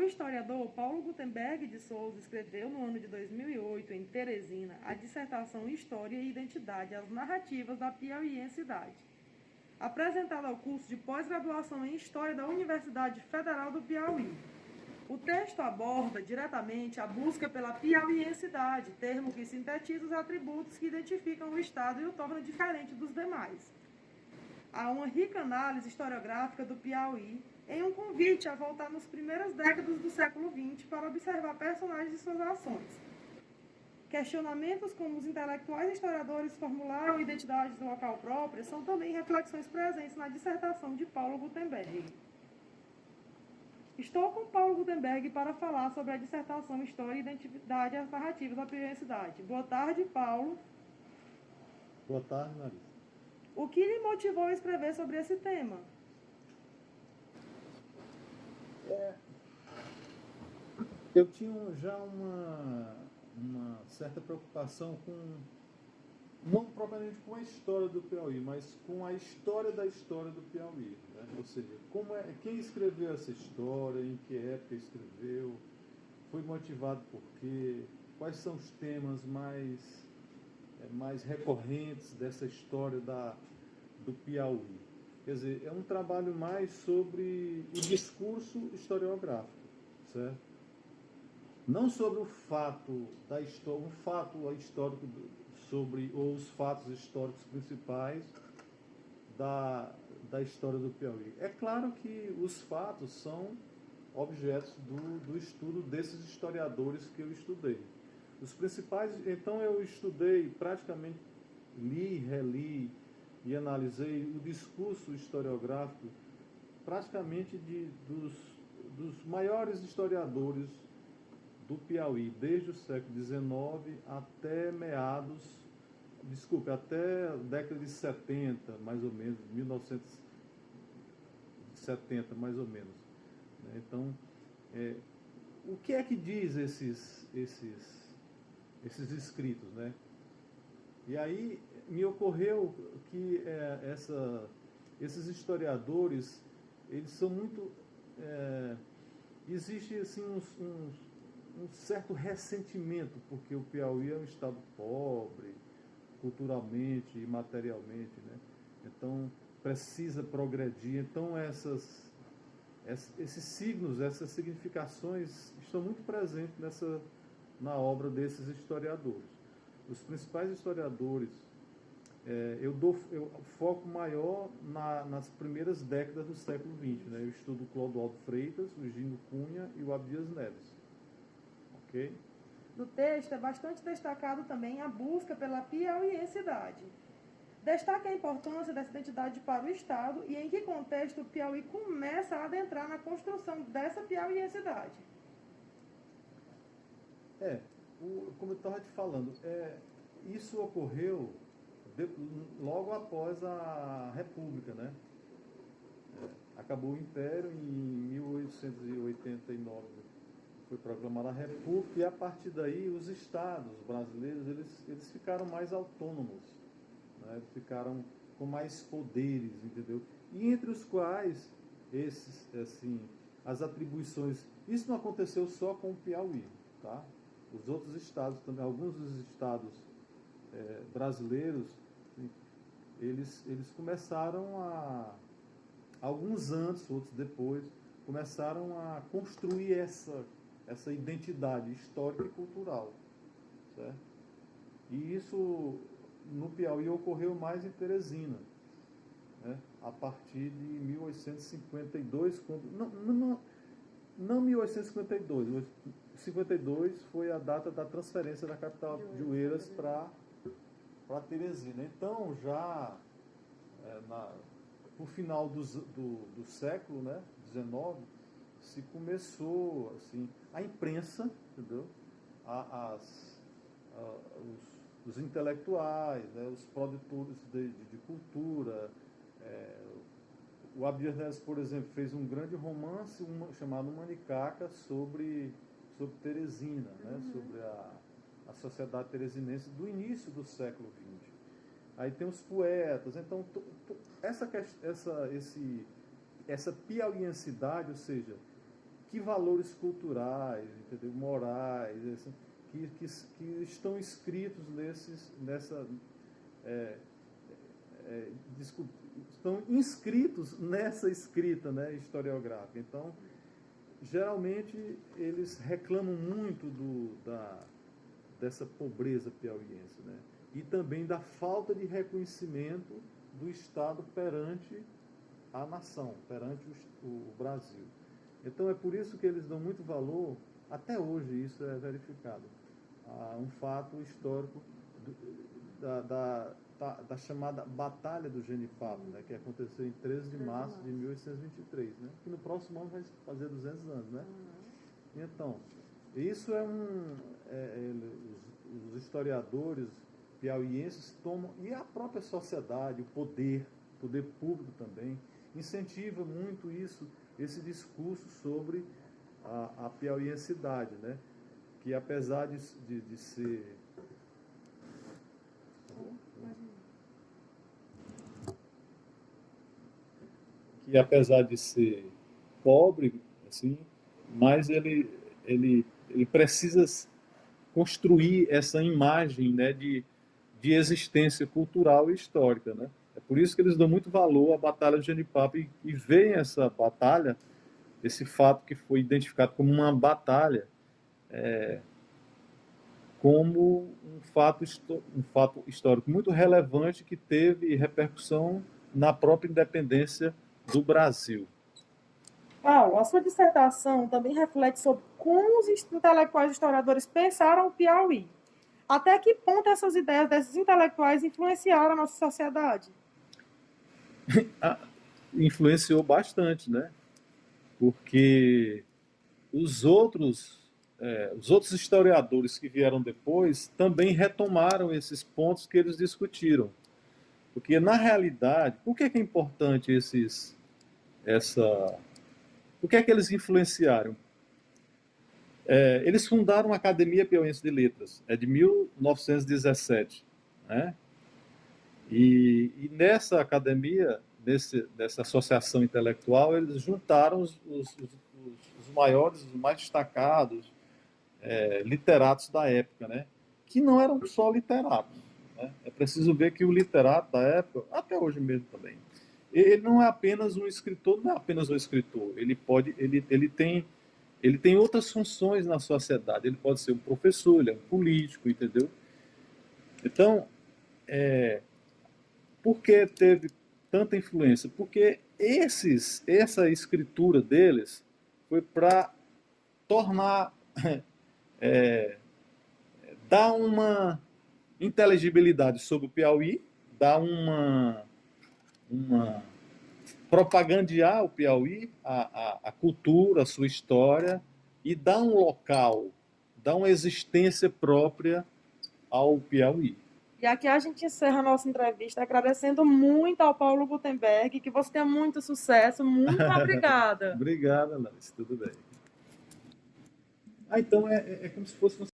historiador Paulo Gutenberg de Souza escreveu no ano de 2008, em Teresina, a dissertação História e Identidade, as narrativas da piauiensidade, apresentada ao curso de pós-graduação em História da Universidade Federal do Piauí. O texto aborda diretamente a busca pela piauiensidade, termo que sintetiza os atributos que identificam o Estado e o torna diferente dos demais. Há uma rica análise historiográfica do Piauí, em um convite a voltar nas primeiras décadas do século XX para observar personagens e suas ações. Questionamentos como os intelectuais e historiadores formularam identidades do local própria são também reflexões presentes na dissertação de Paulo Gutenberg. Estou com Paulo Gutenberg para falar sobre a dissertação História e Identidade as narrativas da piauiensidade. Boa tarde, Paulo. Boa tarde, Larissa. O que lhe motivou a escrever sobre esse tema? Eu tinha já uma certa preocupação com, não propriamente com a história do Piauí, mas com a história do Piauí, né? Ou seja, quem escreveu essa história, em que época escreveu, foi motivado por quê, quais são os temas mais recorrentes dessa história do Piauí. Quer dizer, é um trabalho mais sobre o discurso historiográfico, certo? Não sobre o fato da história, um fato histórico sobre ou os fatos históricos principais da história do Piauí. É claro que os fatos são objetos do estudo desses historiadores que eu estudei. Os principais, então eu estudei, praticamente li, reli e analisei o discurso historiográfico praticamente dos maiores historiadores do Piauí, desde o século XIX até até a década de 70, mais ou menos, 1970, mais ou menos. Então, o que é que diz esses escritos, né? E aí me ocorreu que esses historiadores, eles são muito... existe assim um certo ressentimento, porque o Piauí é um estado pobre, culturalmente e materialmente, né? Então, precisa progredir. Então, esses signos, essas significações estão muito presentes na obra desses historiadores. Os principais historiadores, eu foco maior nas primeiras décadas do século XX, né? Eu estudo Clodoaldo Freitas, o Gino Cunha e o Abdias Neves. Ok? No texto é bastante destacado também a busca pela piauiensidade. Destaque a importância dessa identidade para o Estado e em que contexto o Piauí começa a adentrar na construção dessa piauiensidade. Como eu estava te falando, isso ocorreu logo após a República, né? Acabou o Império em 1889, foi proclamada a República, e a partir daí os estados brasileiros eles ficaram mais autônomos, né? Eles ficaram com mais poderes, entendeu? E entre os quais as atribuições. Isso não aconteceu só com o Piauí, tá? Os outros estados também, alguns dos estados brasileiros, eles começaram alguns antes, outros depois, começaram a construir essa identidade histórica e cultural, certo? E isso no Piauí ocorreu mais em Teresina, né? A partir de 1852, não 1852, 52 foi a data da transferência da capital de Oeiras para Teresina. Então, já no final do século, né, 19, se começou assim, a imprensa, entendeu? Os intelectuais, né, os produtores de cultura. O Abdias Neves, por exemplo, fez um grande romance chamado Manicaca sobre Teresina, né, sobre a sociedade teresinense do início do século XX. Aí tem os poetas. Então, essa piauiensidade, ou seja, que valores culturais, entendeu? Morais, assim, que estão escritos estão inscritos nessa escrita, né, historiográfica. Então, geralmente, eles reclamam muito dessa pobreza piauiense, né? E também da falta de reconhecimento do Estado perante a nação, perante o Brasil. Então, é por isso que eles dão muito valor, até hoje isso é verificado, a um fato histórico da chamada Batalha do Genipapo, né, que aconteceu em 13 de março de 1823, né, que no próximo ano vai fazer 200 anos. Né? Então, isso os historiadores piauienses tomam, e a própria sociedade, o poder público também, incentiva muito esse discurso sobre a piauiensidade, né? Que apesar de ser... Que apesar de ser pobre, assim, mas ele precisa construir essa imagem, né, de existência cultural e histórica, né? É por isso que eles dão muito valor à Batalha de Genipapo e veem essa batalha, esse fato que foi identificado como uma batalha, como um fato histórico muito relevante que teve repercussão na própria independência do Brasil. Paulo, a sua dissertação também reflete sobre como os intelectuais historiadores pensaram o Piauí. Até que ponto essas ideias desses intelectuais influenciaram a nossa sociedade? Influenciou bastante, né? Porque os outros historiadores que vieram depois também retomaram esses pontos que eles discutiram. Porque, na realidade, por que é importante por que é que eles influenciaram? Eles fundaram a Academia Piauiense de Letras, de 1917, né? E nessa academia, dessa associação intelectual, eles juntaram os maiores, os mais destacados literatos da época, né? Que não eram só literatos. Né? É preciso ver que o literato da época, até hoje mesmo também, ele não é apenas um escritor, não é apenas um escritor. Ele tem outras funções na sociedade. Ele pode ser um professor, ele é um político, entendeu? Então, por que teve tanta influência? Porque essa escritura deles foi para tornar, dar uma inteligibilidade sobre o Piauí, dar uma propagandear o Piauí, a cultura, a sua história, e dar um local, dar uma existência própria ao Piauí. E aqui a gente encerra a nossa entrevista agradecendo muito ao Paulo Gutenberg, que você tenha muito sucesso. Muito obrigada. Obrigada, Larissa. Tudo bem. Então é como se fosse